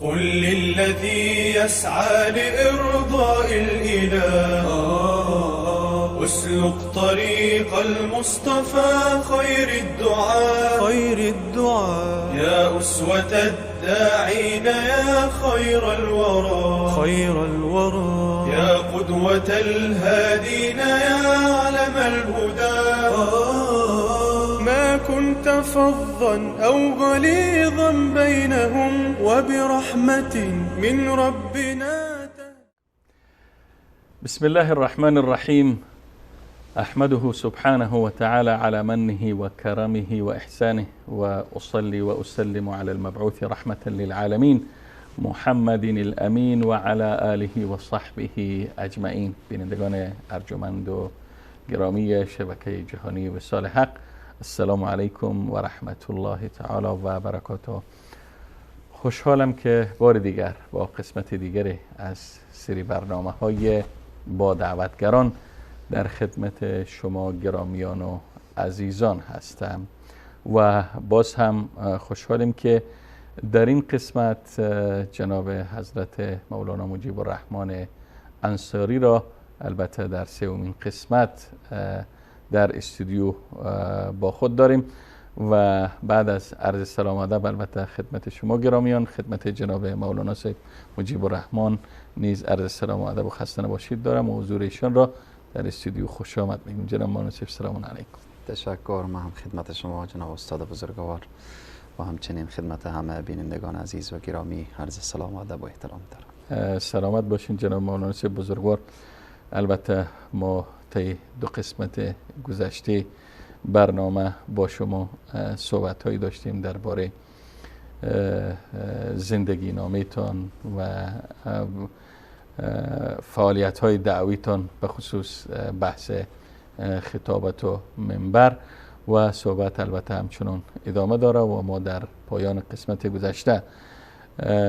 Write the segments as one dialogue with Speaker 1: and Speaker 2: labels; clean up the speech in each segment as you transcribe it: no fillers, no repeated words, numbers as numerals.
Speaker 1: قل للذي يسعى لإرضاء الإله اسلك طريق المصطفى خير الدعاء يا أسوة الداعين يا خير الورى يا قدوة الهادين يا علم الهدى ما كنت فظا أو غليظا بينهم وبرحمة من ربنا.
Speaker 2: بسم الله الرحمن الرحيم. أحمده سبحانه وتعالى على منه وكرمه وإحسانه، وأصلي وأسلم على المبعوث رحمة للعالمين محمد الأمين وعلى آله وصحبه أجمعین. بینندگان ارجمند و گرامی شبکه جهانی وصال حق، السلام علیکم و رحمت الله تعالی و برکاته. خوشحالم که بار دیگر با قسمت دیگری از سری برنامه‌های با دعوتگران در خدمت شما گرامیان و عزیزان هستم و باز هم خوشحالیم که در این قسمت جناب حضرت مولانا مجیب الرحمن انصاری را البته در سومین قسمت در استودیو با خود داریم و بعد از عرض سلام و ادب البته خدمت شما گرامیان، خدمت جناب مولانا صاحب مجیب الرحمن نیز عرض سلام و ادب و خسته نباشید دارم و حضور ایشان را در استودیو خوش آمد میگم. جناب مولانا صاحب سلام علیکم.
Speaker 3: تشکر. من هم خدمت شما جناب استاد بزرگوار و همچنین خدمت همه بینندگان عزیز و گرامی عرض سلام و ادب و احترام دارم.
Speaker 2: سلامت باشین جناب مولانا صاحب بزرگوار. البته ما طی دو قسمت گذشته برنامه با شما صحبت هایی داشتیم درباره زندگی نامیتان و فعالیت های دعویتان به خصوص بحث خطابت و منبر و صحبت البته همچنان ادامه داره و ما در پایان قسمت گذشته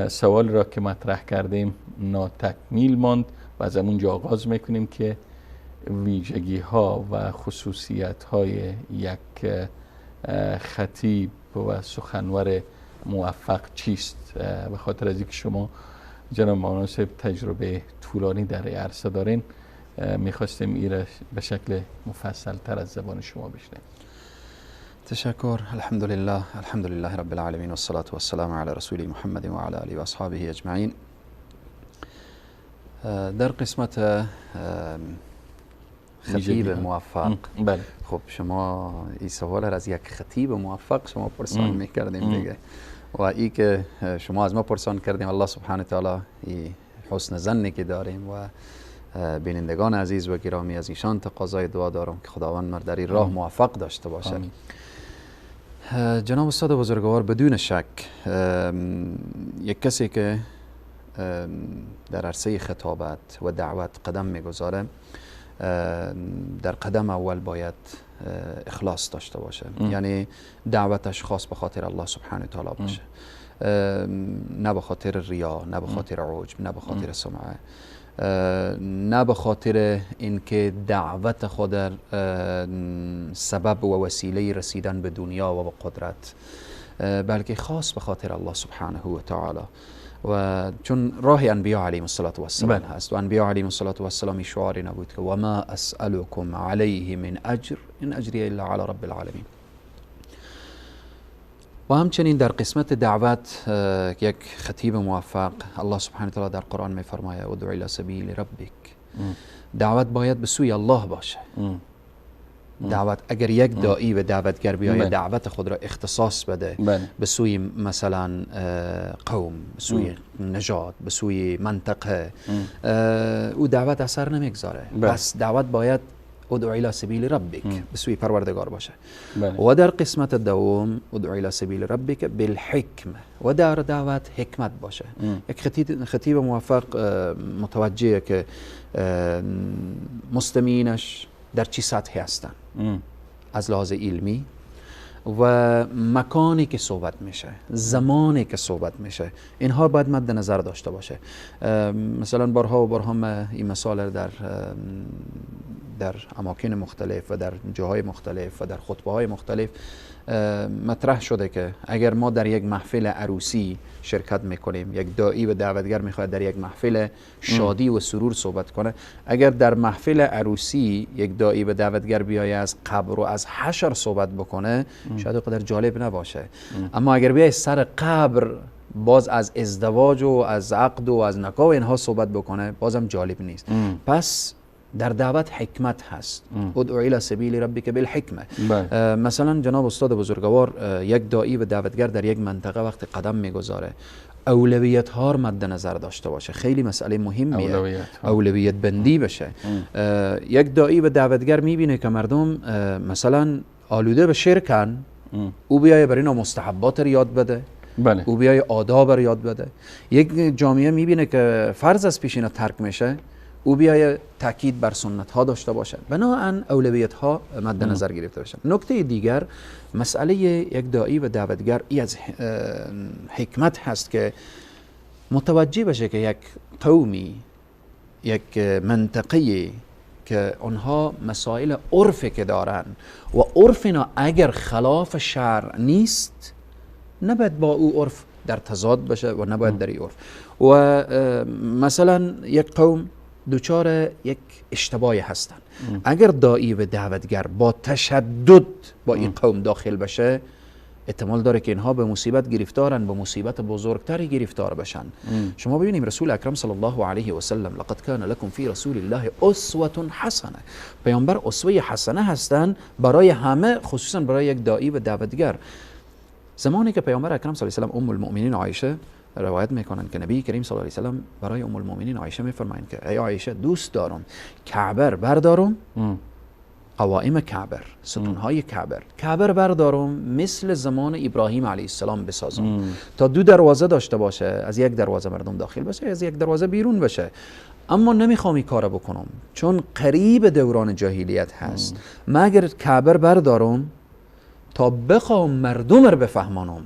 Speaker 2: سوال را که مطرح کردیم ناتکمیل ماند و از اونجا آغاز میکنیم که ویژگی ها و خصوصیت های یک خطیب و سخنور موفق چیست. به خاطر از اینکه شما جناب مولانا صاحب تجربه طولانی در عرصه دارین میخواستیم این را به شکل مفصل تر از زبان شما بشنویم.
Speaker 3: تشکر. الحمد لله رب العالمین و الصلاة و السلام علی رسول محمد و علی آله و اصحابه اجمعین. در قسمت خطیب موفق،
Speaker 2: بله.
Speaker 3: خب شما این سوال را از یک خطیب موفق شما پرسان میکردیم دیگه و ای که شما از ما پرسان کردیم الله سبحانه تعالی ای حسن ظنی که داریم و بینندگان عزیز و گرامی از ایشان تقاضای دعا دارم که خداوند مرا در این راه موفق داشته باشه. جناب استاد بزرگوار، بدون شک یک کسی که در عرصه خطابت و دعوت قدم میگذاره در قدم اول باید اخلاص داشته باشه. یعنی دعوتش خاص به خاطر الله سبحانه تعالی باشه، نه به خاطر ریا، نه به خاطر عجب، نه به خاطر سمعه، نه به خاطر اینکه دعوت خود سبب و وسیله رسیدن به دنیا و به قدرت، بلکه خاص به خاطر الله سبحانه و تعالی. و چون راه انبیاء علیهم السلام هست و انبیاء علیهم السلام شعاری نبود که و ما اسألكم علیه من اجر ان اجری الا علی رب العالمین. و همچنین در قسمت دعوت یک خطیب موفق الله سبحانه تعالی در قرآن می فرماید ادع الی سبیل ربک. دعوت باید به سوی الله باشه. دعوت اگر یک داعی و دعوتگر بیاید دعوت خود را اختصاص بده به سوی مثلا قوم، به سوی نژاد، به سوی منطقه، او دعوت اثر نمیگذاره. بس دعوت باید ادعو الی سبیل ربک، به سوی پروردگار باشه. و در قسمت دوم ادعو الی سبیل ربک بالحکمه، و در دعوت حکمت باشه. یک خطیب موفق متوجهه که مستمعینش در چی سطحی هستن از لحاظ علمی و مکانی که صحبت میشه، زمانی که صحبت میشه، اینها باید مد نظر داشته باشه. مثلا بارها و بارها این مثال در اماکن مختلف و در جاهای مختلف و در خطبه های مختلف مطرح شده که اگر ما در یک محفل عروسی شرکت میکنیم، یک داعی و دعوتگر میخواد در یک محفل شادی و سرور صحبت کنه، اگر در محفل عروسی یک داعی و دعوتگر بیایه از قبر و از حشر صحبت بکنه شاید اونقدر جالب نباشه. اما اگر بیایه سر قبر باز از ازدواج و از عقد و از نکاح و اینها صحبت بکنه بازم جالب نیست. پس در دعوت حکمت هست. ادعو الی سبیل ربک بالحکمه. مثلا جناب استاد بزرگوار یک داعی و دعوتگر در یک منطقه وقت قدم میگذاره اولویت ها رو مد نظر داشته باشه. خیلی مسئله مهمیه اولویت بندی بشه. یک داعی و دعوتگر میبینه که مردم مثلا آلوده به شرکن، او بیایه برای اینا مستحبات رو یاد بده، او بیایه آداب رو یاد بده. یک جامعه میبینه که فرض از پیش اینا ترک میشه، او بیایه تاکید بر سنت ها داشته باشه. بنابراین اولویت ها مد نظر گرفته باشه. نکته دیگر مسئله یک داعی و دعوتگر ای از حکمت هست که متوجه بشه که یک قومی، یک منطقه که اونها مسائل عرفی که دارن و عرفنا اگر خلاف شرع نیست نباید با او عرف در تضاد بشه و نباید در این عرف. و مثلا یک قوم دوچار یک اشتباهی هستن، اگر داعی و دعوتگر با تشدد با این قوم داخل بشه احتمال داره که اینها به مصیبت گرفتارن، به مصیبت بزرگتری گرفتار بشن. شما ببینیم رسول اکرم صلی الله علیه و سلم لقد کان لکم فی رسول الله اسوه حسنه، پیامبر اسوه حسنه هستن برای همه، خصوصا برای یک داعی و دعوتگر. زمانی که پیامبر اکرم صلی الله علیه و سلم ام المؤمنین عایشه روایت میکنن که نبی کریم صلی الله علیه و سلم برای ام المؤمنین عایشه میفرمایند که ای عایشه دوست دارم کعبه بردارم، قوائم کعبه، ستونهای کعبه بردارم مثل زمان ابراهیم علیه السلام بسازم تا دو دروازه داشته باشه، از یک دروازه مردم داخل بشه، از یک دروازه بیرون بشه. اما نمیخوام این کار بکنم چون قریب دوران جاهلیت هست. من اگر کعبه بردارم تا بخوام مردم رو بفهمانم،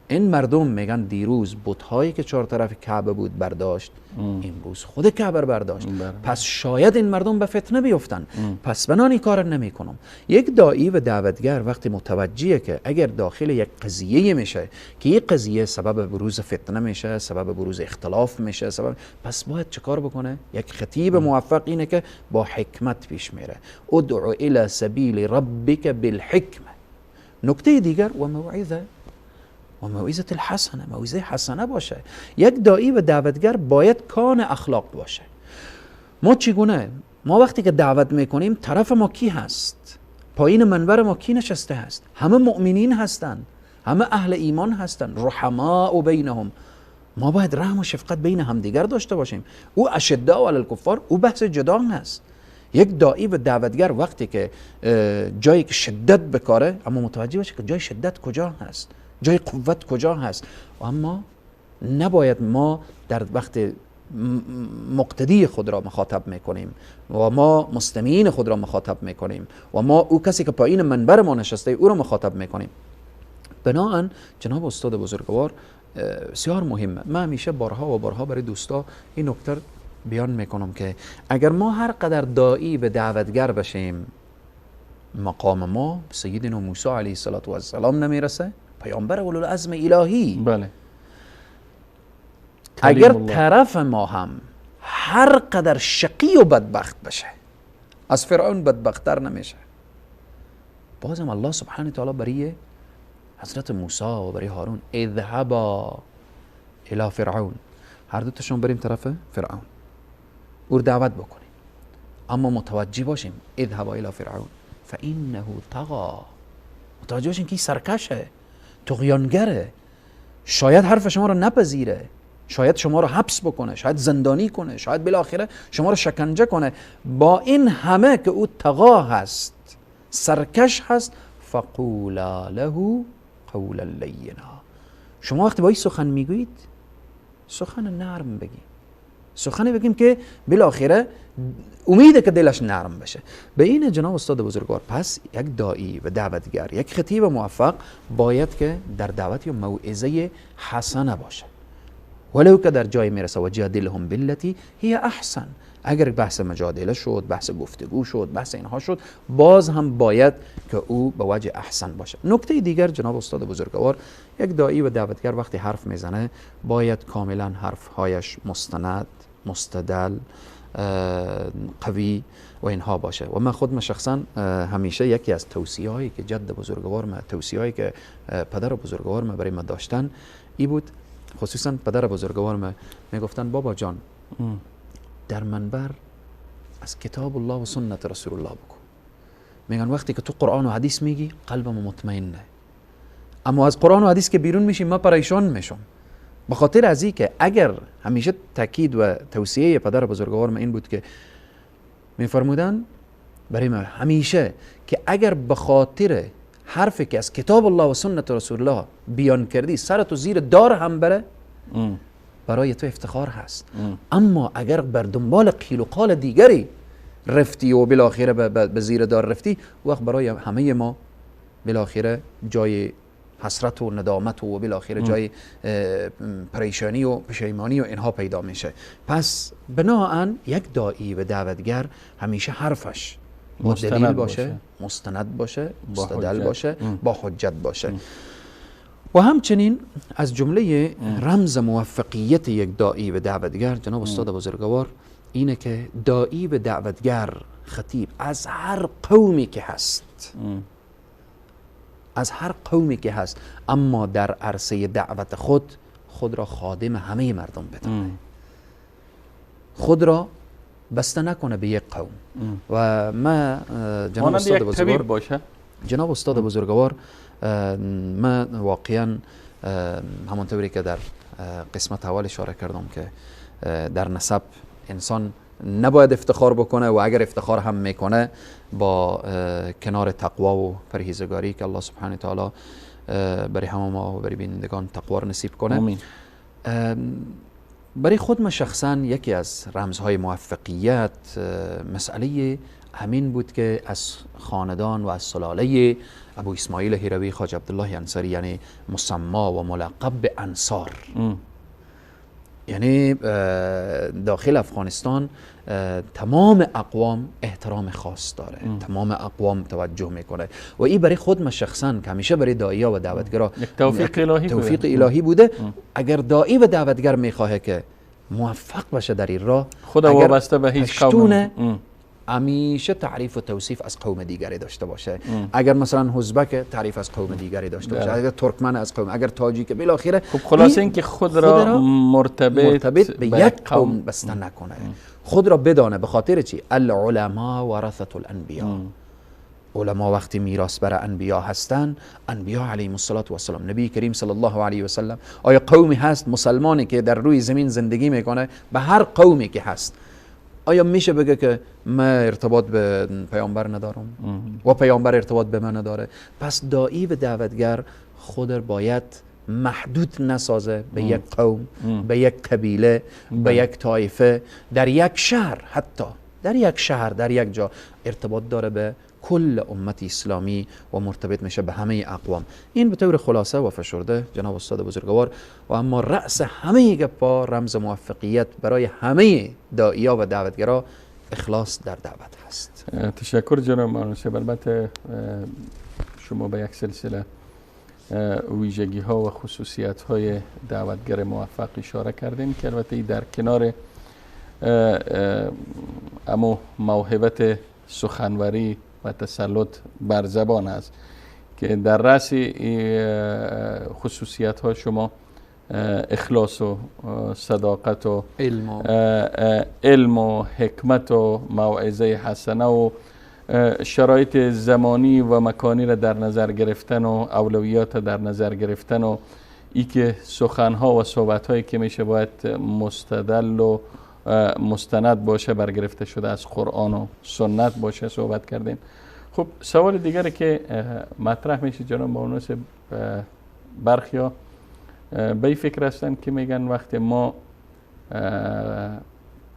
Speaker 3: این مردم میگن دیروز بت‌هایی که چهار طرف کعبه بود برداشت، امروز خود کعبه برداشت، پس شاید این مردم به فتنه بیفتن، پس بنان این کار نمی کنم. یک داعی و دعوتگر وقتی متوجهه که اگر داخل یک قضیه میشه که این قضیه سبب بروز فتنه میشه، سبب بروز اختلاف میشه، پس باید چه کار بکنه؟ یک خطیب موفق اینه که با حکمت پیش میره. ادعو الی سبیل ربک بالحکمه. نکته دیگر و موعظه الحسنه، موعظه حسنه باشه. یک داعی و دعوتگر باید کان اخلاق باشه. ما چگونه؟ ما وقتی که دعوت میکنیم طرف ما کی هست؟ پایین منبر ما کی نشسته هست؟ همه مؤمنین هستن، همه اهل ایمان هستن، رحماء بینهم. ما باید رحم و شفقت بین همدیگر داشته باشیم. او اشداء علی الکفار، او بحث جدا هست. یک داعی و دعوتگر وقتی که جایی که شدت بکاره، اما متوجه باشه که جای شدت کجا هست، جای قوت کجا هست. اما نباید ما در وقت مقتدی خود را مخاطب میکنیم و ما مستمعین خود را مخاطب میکنیم و ما او کسی که پایین منبر ما نشسته او را مخاطب میکنیم. بنابراین جناب استاد بزرگوار بسیار مهمه. من همیشه بارها و بارها برای دوستا این نکته بیان میکنم که اگر ما هر قدر داعی به دعوتگر بشیم مقام ما به سیدنا موسی علیه السلام نمیرسه، پیامبر اولوالعزم الهی.
Speaker 2: بله.
Speaker 3: اگر طرف ما هم هر قدر شقی و بدبخت بشه، از فرعون بدبختتر نمیشه، بازم الله سبحانه تعالی برای حضرت موسی و برای هارون اذهبا الی فرعون، هر دوتاشون بریم طرف فرعون او دعوت بکنیم، اما متوجه باشیم اذهبا الی فرعون فانه طغى، متوجه باشیم که سرکشه، طغیانگره، شاید حرف شما رو نپذیره، شاید شما رو حبس بکنه، شاید زندانی کنه، شاید بالاخره شما رو شکنجه کنه. با این همه که او طغا هست، سرکش هست، فقولا له قولا لینا. شما وقتی با این سخن میگویید سخن نرم بگید، سخنی بگیم که بالاخره امیده که دلش نرم بشه. به این جناب استاد بزرگوار، پس یک داعی و دعوتگر، یک خطیب موفق باید که در دعوت یا موعظه حسنه باشه، ولو که در جای میرسه و جادلهم بالتی هی احسن، اگر بحث مجادله شد، بحث گفتگو شد، بحث اینها شد، باز هم باید که او به وجه احسن باشه. نکته دیگر جناب استاد بزرگوار، یک داعی و دعوتگر وقتی حرف میزنه باید کاملا حرفهایش مستند، مستدل، قوی و اینها باشه. و من خودم شخصا همیشه یکی از توصیه هایی که جد بزرگوار ما، توصیه هایی که پدر بزرگوار ما برای ما داشتن ای بود، خصوصا پدر بزرگوار ما میگفتن بابا جان در منبر از کتاب الله و سنت رسول الله بگو. میگن وقتی که تو قرآن و حدیث میگی قلبم مطمئنه، اما از قرآن و حدیث که بیرون میشیم ما پریشان میشم. به خاطر از این که اگر همیشه تاکید و توصیه پدر بزرگوار ما این بود که میفرمودن برای ما همیشه که اگر به خاطر حرفی که از کتاب الله و سنت رسول الله بیان کردی سرتو زیر دار هم بره، برای تو افتخار هست. اما اگر بر دنبال قیل و قال دیگری رفتی و بالاخره به زیر دار رفتی، وقت برای همه ما بالاخره جای حسرت و ندامت و بالاخره جای پریشانی و پشیمانی و اینها پیدا میشه. پس بناهن یک داعی و دعوتگر همیشه حرفش با دلیل باشه، مستند باشه، مستدل باشه، با حجت باشه. و همچنین از جمله رمز موفقیت یک داعی و دعوتگر جناب استاد بزرگوار اینه که داعی و دعوتگر، خطیب از هر قومی که هست، از هر قومی که هست، اما در عرصه دعوت خود را خادم همه مردم بدونه، خود را بسته نکنه به یک قوم. و ما جناب استاد بزرگوار
Speaker 2: باشه.
Speaker 3: جناب استاد بزرگوار من واقعا همونطوری که در قسمت اول اشاره کردم که در نسب انسان نباید افتخار بکنه و اگر افتخار هم میکنه با کنار تقوا و پرهیزگاری که الله سبحانه تعالی برای همه ما و برای بینندگان تقوا رو نصیب کنه. آمین. برای خود من شخصا یکی از رمزهای موفقیت مسئله همین بود که از خاندان و از سلاله ابو اسماعیل هروی خواجه عبدالله انصاری، یعنی مسما و ملقب به انصار، یعنی داخل افغانستان تمام اقوام احترام خاص داره، تمام اقوام توجه میکنه و این برای خود من شخصا که همیشه برای داعیا و دعوتگرا توفیق الهی بوده. اگر داعی و دعوتگر میخواه که موفق باشه در این راه،
Speaker 2: خدا وابسته به هیچ قوم
Speaker 3: همیشه تعریف و توصیف از قوم دیگری داشته باشه. اگر مثلا ازبک تعریف از قوم دیگری داشته باشه، اگر ترکمن از قوم، اگر تاجیک، بالاخره
Speaker 2: خب خلاصه این که خود را مرتبط
Speaker 3: به یک قوم بسته نکنه، خود را بدانه. به خاطر چی؟ العلماء ورثة الانبیاء، علما وقتی میراث بر انبیا هستن، انبیا علیهم السلام، نبی کریم صلی الله علیه و سلم، آیا قومی هست مسلمانی که در روی زمین زندگی میکنه؟ به هر قومی که هست، آیا میشه بگه که من ارتباط به پیامبر ندارم و پیامبر ارتباط به من نداره؟ پس داعی و دعوتگر خود باید محدود نسازه به یک قوم، به یک قبیله، به یک طایفه، در یک شهر، حتی در یک شهر، در یک جا ارتباط داره به کل امت اسلامی و مرتبط میشه به همه اقوام. این به طور خلاصه و فشرده جناب استاد بزرگوار. و اما رأس همه گپا، رمز موفقیت برای همه داعیا و دعوتگرا اخلاص در دعوت هست.
Speaker 2: تشکر جناب مولانا صاحب. البته شما به یک سلسله ویژگی ها و خصوصیت های دعوتگر موفق اشاره کردین که البته در کنار اما موهبت سخنوری و تسلط بر زبان است که در رأس خصوصیت ها شما اخلاص و صداقت و علم و حکمت و موعظه حسنه و شرایط زمانی و مکانی را در نظر گرفتن و اولویات در نظر گرفتن و ای که سخنها و صحبتهایی که میشه باید مستدل و مستند باشه، برگرفته شده از قرآن و سنت باشه صحبت کردیم. خب سوال دیگری که مطرح میشه جناب مولانا صاحب، برخیا به این فکر هستن که میگن وقتی ما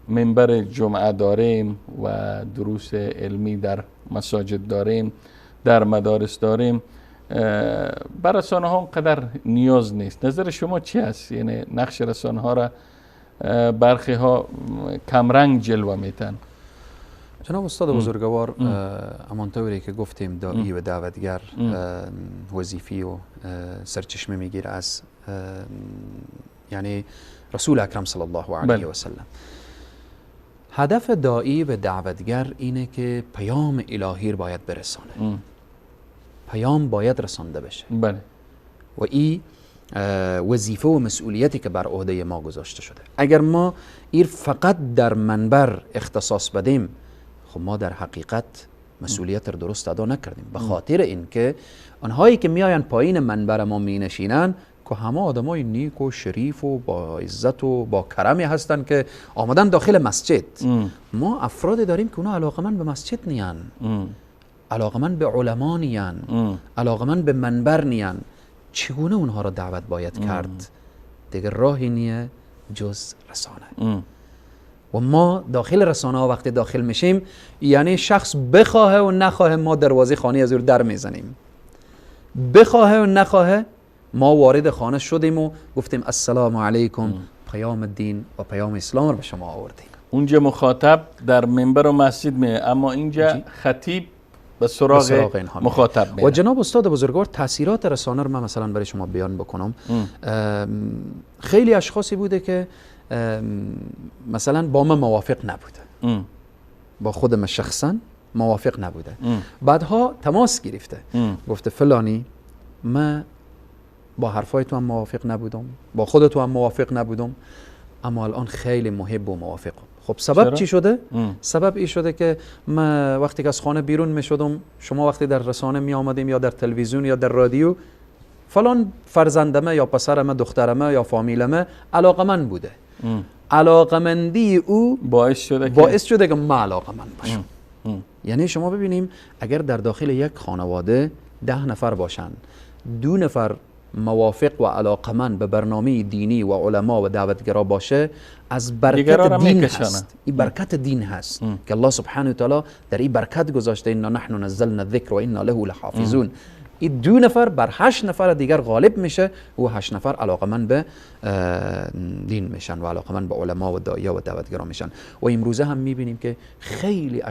Speaker 2: منبر جمعه داریم و دروس علمی در مساجد داریم، در مدارس داریم، بر رسانه ها قدر نیاز نیست. نظر شما چی است؟ یعنی نقش رسانه ها را برخی ها کمرنگ جلوه میتن.
Speaker 3: جناب استاد بزرگوار، همانطوری که گفتیم داعی و دعوتگر وظیفی و سرچشمه میگیره از یعنی رسول اکرم صلی الله علیه و سلم. هدف داعی و دعوتگر اینه که پیام الهی رو باید برسانه. پیام باید رسانده بشه.
Speaker 2: بله.
Speaker 3: و این وظیفه و مسئولیتی که بر عهده ما گذاشته شده. اگر ما این فقط در منبر اختصاص بدیم، خب ما در حقیقت مسئولیت رو درست ادا نکردیم. به خاطر اینکه آنهایی که میآیند پایین منبر ما می نشینن که همه آدمای نیک و شریف و با عزت و با کرمی هستن که آمدن داخل مسجد. ما افراد داریم که اونا علاقمند به مسجد نیان، علاقمند به علما نیان، علاقمند به منبر نیان. چگونه اونها را دعوت باید کرد؟ دیگر راهی نیه جز رسانه. و ما داخل رسانه ها وقتی داخل میشیم، یعنی شخص بخواه و نخواه ما دروازه خانه از او در میزنیم. بخواه و نخواه ما وارد خانه شدیم و گفتیم السلام علیکم، پیام دین و پیام اسلام رو به شما آوردیم.
Speaker 2: اونجا مخاطب در منبر و مسجد میه، اما اینجا خطیب به سراغ مخاطب میره.
Speaker 3: و جناب استاد بزرگوار، تاثیرات رسانه رو من مثلا برای شما بیان بکنم. خیلی اشخاصی بوده که مثلا با من موافق نبوده، با خودم شخصا موافق نبوده. بعدها تماس گرفته، گفته فلانی من با حرفای تو هم موافق نبودم، با خودت تو هم موافق نبودم، اما الان خیلی محب و موافقم. خب سبب چی شده؟ سبب این شده که من وقتی که از خانه بیرون می شدم، شما وقتی در رسانه می آمدیم یا در تلویزیون یا در رادیو، فلان فرزندمه یا پسرمه، دخترمه یا فامیلمه علاقمند بوده. علاقمندی او باعث شده که من علاقمند باشم. یعنی شما ببینیم اگر در داخل یک خانواده 10 نفر باشن، 2 نفر موافق و علاقمند به برنامه دینی و علما و دعوتگرا باشه، از برکت دین هست. این برکت دین هست که الله سبحانه و تعالی در این برکت گذاشته، انا نحن نزلنا الذکر و انا له لحافظون. این 2 نفر بر 8 نفر دیگر غالب میشه و 8 نفر علاقمند به دین میشن و علاقمند به علما و داعیه و دعوتگرا میشن. و امروزه هم میبینیم که خیلی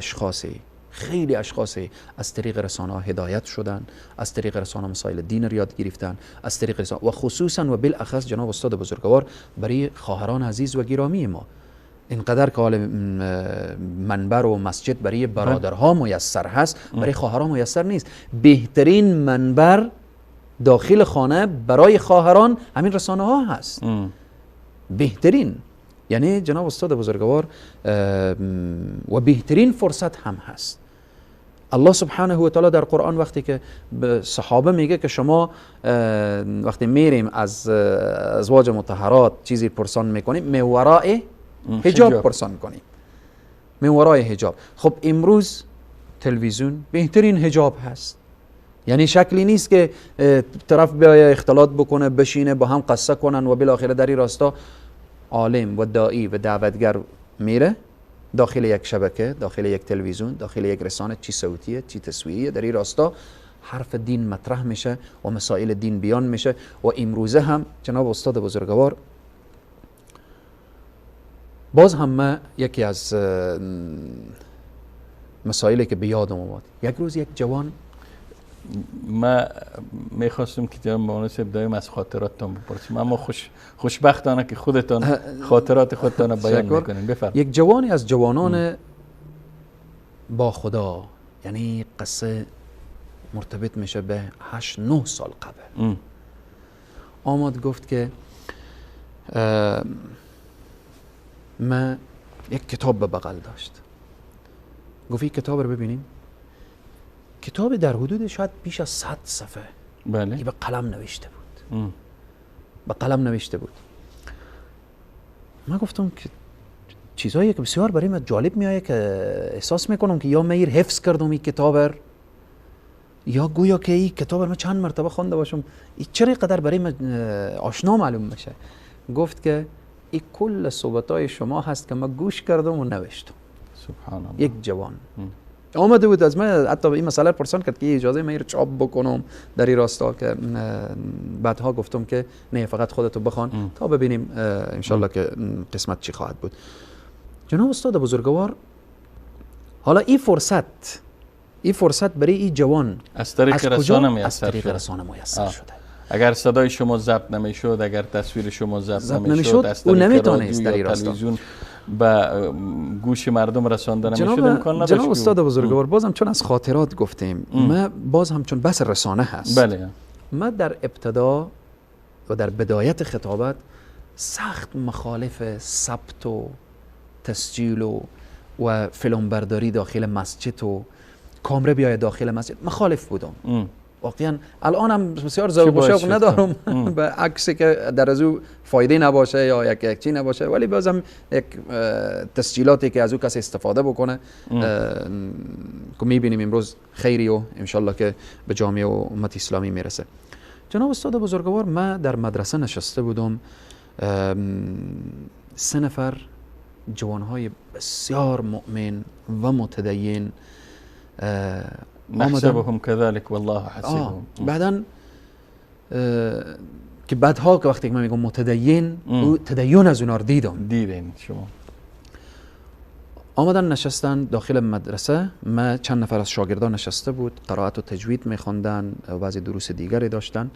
Speaker 3: اشخاصی از طریق رسانه ها هدایت شدن، از طریق رسانه مسائل دین رو یاد گرفتن، از طریق رسانه و خصوصا و بالاخص جناب استاد بزرگوار برای خواهران عزیز و گرامی ما اینقدر که حال منبر و مسجد برای برادرها میسر هست، برای خواهران میسر نیست. بهترین منبر داخل خانه برای خواهران همین رسانه ها هست. بهترین، یعنی جناب استاد بزرگوار و بهترین فرصت هم هست. الله سبحانه و تعالی در قرآن وقتی که به صحابه میگه که شما وقتی میریم از ازواج مطهرات چیزی پرسان میکنیم، من ورای حجاب پرسان کنیم، من ورای حجاب. خب امروز تلویزیون بهترین حجاب هست. یعنی شکلی نیست که طرف بیاید اختلاط بکنه، بشینه با هم قصه کنن و بالاخره در این راستا عالم و داعی و دعوتگر میره داخل یک شبکه، داخل یک تلویزیون، داخل یک رسانه، چی صوتیه چی تصویریه، در این راستا حرف دین مطرح میشه و مسائل دین بیان میشه. و امروزه هم جناب استاد بزرگوار، باز هم من یکی از مسائلی که به یادم اومد، یک روز یک جوان،
Speaker 2: ما میخواستم که جناب مناسب دایم از خاطراتتان بپرسیم، اما خوشبختانه که خودتان خاطرات خودتان بیان میکنین. بفرمایید.
Speaker 3: یک جوانی از جوانان با خدا، یعنی قصه مرتبط میشه به 8-9 سال قبل، آمد گفت که من یک کتاب به بغل داشت. گفت این کتاب رو ببینیم. کتاب در حدود شاید بیش از 100 صفحه.
Speaker 2: بله.
Speaker 3: به قلم نوشته بود. به قلم نوشته بود. من گفتم که چیزایی که بسیار برای من جالب میایه که احساس میکنم که یا من حفظ کردم این کتاب، یا گویا که این کتاب من چند مرتبه خوانده باشم، این چرا قدر برای من آشنا معلوم میشه. گفت که این کل صحبتای شما هست که من گوش کردم و نوشتم.
Speaker 2: سبحان الله.
Speaker 3: یک جوان آمده بود از من، حتی این مسئله پرسان کرد که اجازه من رو چاپ بکنم در این راستا، که بعدها گفتم که نه، فقط خودتو بخوان تا ببینیم انشالله که قسمت چی خواهد بود. جناب استاد بزرگوار، حالا این فرصت برای این جوان
Speaker 2: از طریق رسانه
Speaker 3: میسر شده.
Speaker 2: اگر صدای شما ضبط نمیشد، اگر تصویر شما ضبط نمیشد، از
Speaker 3: او
Speaker 2: طریق
Speaker 3: نمیتونست
Speaker 2: رادیو یا تلویزیون به گوش مردم رسانده نمیشد، امکان نداشت.
Speaker 3: جناب استاد بزرگوار، بازم چون از خاطرات گفتیم، ما باز هم چون بس رسانه هست،
Speaker 2: بله،
Speaker 3: ما در ابتدا و در بدایت خطابت سخت مخالف ثبت و تسجیل و فیلم برداری داخل مسجد و کامره بیاید داخل مسجد مخالف بودم. واقعا الان هم بسیار ذوق و شوق ندارم به عکسی که در از او فایده نباشه یا یک چی نباشه، ولی بازم یک تسجیلاتی که از او کسی استفاده بکنه که میبینیم امروز خیری و انشالله که به جامعه و امت اسلامی میرسه. جناب استاد بزرگوار، ما در مدرسه نشسته بودم، 3 نفر جوانهای بسیار مؤمن و متدین،
Speaker 2: نحسبهم كذلك والله حسبهم.
Speaker 3: بعداً که بعدها که وقتی که من میگم متدین، او تدین از اونا رو دیدین
Speaker 2: شما.
Speaker 3: آمدن نشستن داخل مدرسه، ما چند نفر از شاگردان نشسته بود، قرائت و تجوید میخوندن و بعضی دروس دیگری داشتن.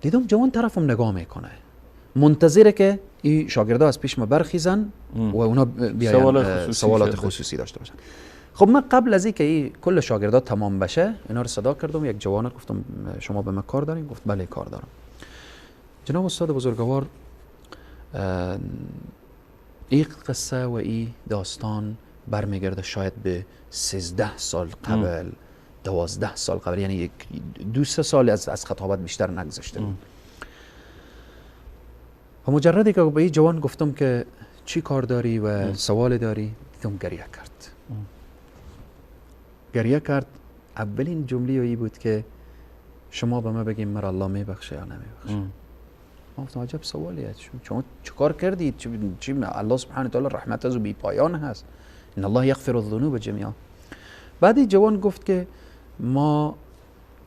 Speaker 3: دیدم جوان طرفم نگاه میکنه، منتظره که این شاگردا از پیش ما برخیزن و اونا بیاین سوالات خصوصی داشته باشن. خب من قبل از اینکه این کل شاگردات تمام بشه، اینا رو صدا کردم، یک جوان رو گفتم شما به من کار دارین؟ گفت بله کار دارم. جناب استاد بزرگوار، این قصه و این داستان برمیگرده شاید به 13 سال قبل، 12 سال قبل، یعنی 2-3 سال از خطابت بیشتر نگذشته بود. و مجردی که به این جوان گفتم که چی کار داری و سوال داری، دیدم گریه کرد. اولین جمله ای بود که شما به من بگیم مرا الله میبخشه یا نمیبخشه. ما گفتم عجب سوالیه، شما چه کار کردید؟ چی الله سبحانه و تعالی رحمت از بی پایان هست، ان الله یغفر الذنوب جمیعا. بعد این جوان گفت که ما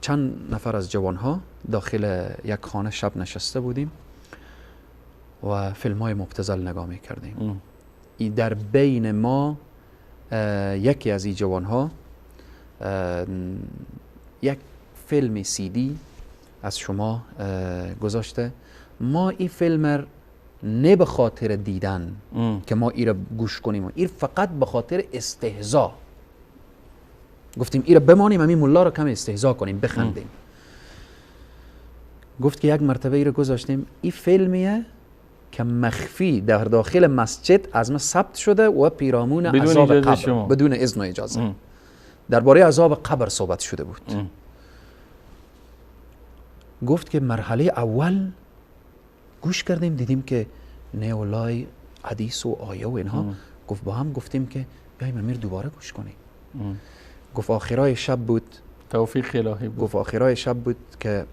Speaker 3: چند نفر از جوانها داخل یک خانه شب نشسته بودیم و فیلم های مبتذل نگاه میکردیم. در بین ما یکی از این جوانها یک فیلم CD از شما گذاشته. ما این فیلم نه به خاطر دیدن که ما این را گوش کنیم، این فقط به خاطر استهزا گفتیم این را بمانیم، همین ملا را کم استهزا کنیم، بخندیم. گفت که یک مرتبه این را گذاشتیم، این فیلمیه که مخفی در داخل مسجد از ما ثبت شده و پیرامون عذاب قبر بدون اذن و اجازه درباره عذاب قبر صحبت شده بود. گفت که مرحله اول گوش کردیم، دیدیم که نه والله حدیث و آیه و اینها. گفت با هم گفتیم که بیایم امیر دوباره گوش کنیم. گفت آخرای شب بود،
Speaker 2: توفیق الهی بود.
Speaker 3: گفت آخرای شب بود که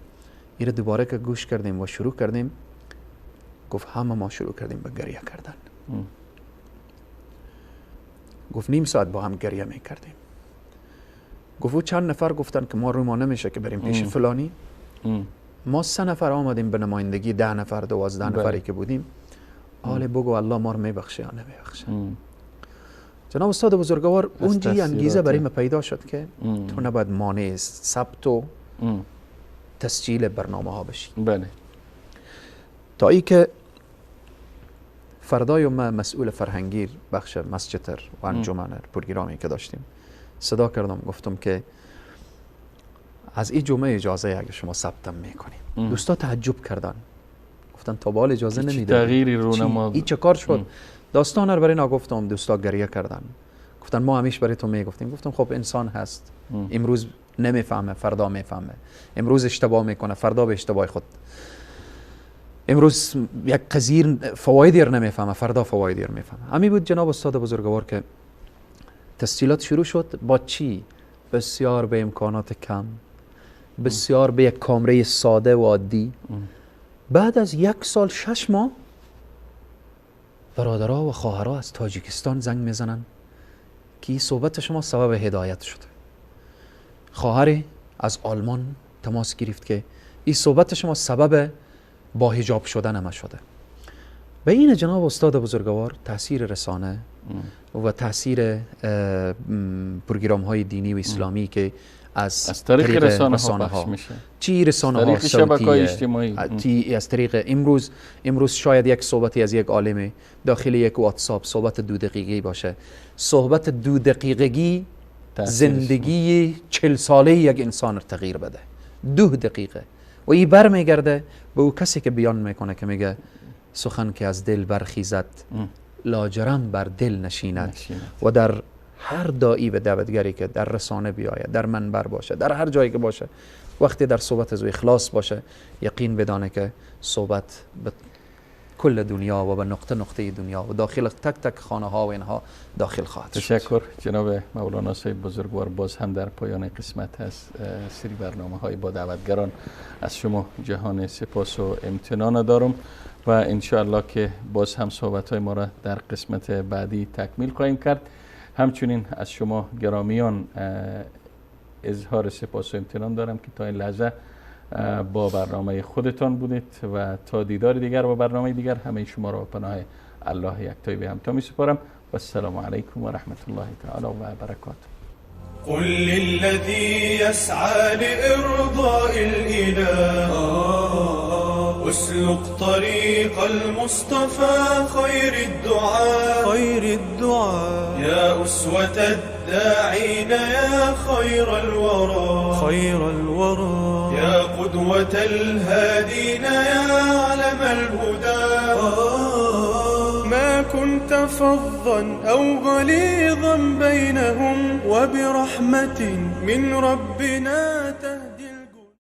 Speaker 3: این دوباره که گوش کردیم و شروع کردیم، گفت همه ما شروع کردیم به گریه کردن. گفت نیم ساعت با هم گریه میکردیم. گفت چند نفر گفتن که ما روی ما نمیشه که بریم پیش فلانی. ما 3 نفر آمدیم به نمایندگی 10 نفر 12 نفری که بودیم. حالا بگو الله ما رو میبخشه یا نمیبخشه. جناب استاد بزرگوار، اونجی انگیزه برای ما پیدا شد که تو نباید مانع ثبت و تسجیل برنامه ها بشی.
Speaker 2: بله.
Speaker 3: تا ای که فردای ما مسئول فرهنگی بخش مسجد و انجمن پروگرامی که داشتیم صدا کردم، گفتم که از این جمعه اجازه اگه شما ثبتم میکنیم. دوستا تعجب کردن، گفتن تا بال اجازه نمیده،
Speaker 2: تغییری رونما
Speaker 3: این چه کار شد؟ داستان رو برای اینا گفتم، دوستا گریه کردن، گفتن ما همیشه برای تو میگفتیم. گفتم خب انسان هست، امروز نمیفهمه فردا میفهمه، امروز اشتباه میکنه فردا به اشتباه خود، امروز یک قضیه فوایدی رو نمیفهمه فردا فوایدی رو میفهمه. همین بود جناب استاد بزرگوار که تسجیلات شروع شد. با چی؟ بسیار به امکانات کم، بسیار به یک کامره ساده و عادی. بعد از 1 سال 6 ماه برادرها و خواهرها از تاجیکستان زنگ میزنن که این صحبت شما سبب هدایت شده. خواهری از آلمان تماس گرفت که این صحبت شما سبب با حجاب شدن ما شده. به این جناب استاد بزرگوار تاثیر رسانه و تاثیر پروگرام های دینی و اسلامی که از طریق رسانه ها میشه، چی رسانه ها صوتیه، از طریق امروز شاید یک صحبتی از یک عالم داخل یک واتساپ صحبت 2 دقیقه‌ای باشه، صحبت 2 دقیقگی زندگی 40 ساله یک انسان رو تغییر بده. 2 دقیقه و این برمیگرده به او کسی که بیان میکنه که میگه سخن که از دل برخیزد لاجرم بر دل نشیند. و در هر داعی و دعوتگری که در رسانه بیاید، در منبر باشه، در هر جایی که باشه، وقتی در صحبت از اخلاص باشه، یقین بدانه که صحبت به کل دنیا و به نقطه دنیا و داخل تک خانه ها و اینها داخل خواهد شد.
Speaker 2: تشکر جناب مولانا صاحب بزرگوار. باز هم در پایان قسمت از سری برنامه های با دعوتگران از شما جهان سپاس و امتنان دارم و انشاءالله که باز هم صحبت های ما را در قسمت بعدی تکمیل خواهیم کرد. همچنین از شما گرامیان اظهار سپاس و امتنان دارم که تا این لحظه با برنامه خودتان بودید و تا دیدار دیگر و برنامه دیگر همه شما را به پناه الله یکتای به همتا می سپارم و السلام علیکم و رحمت الله تعالی و برکاته.
Speaker 1: قل للذي يسعى لإرضاء الإله اسلك طريق المصطفى خير الدعاء يا أسوة الداعين يا خير الورى يا قدوة الهادين يا علم الهدى ما كنت فظا أو غليظا بينهم وبرحمة من ربنا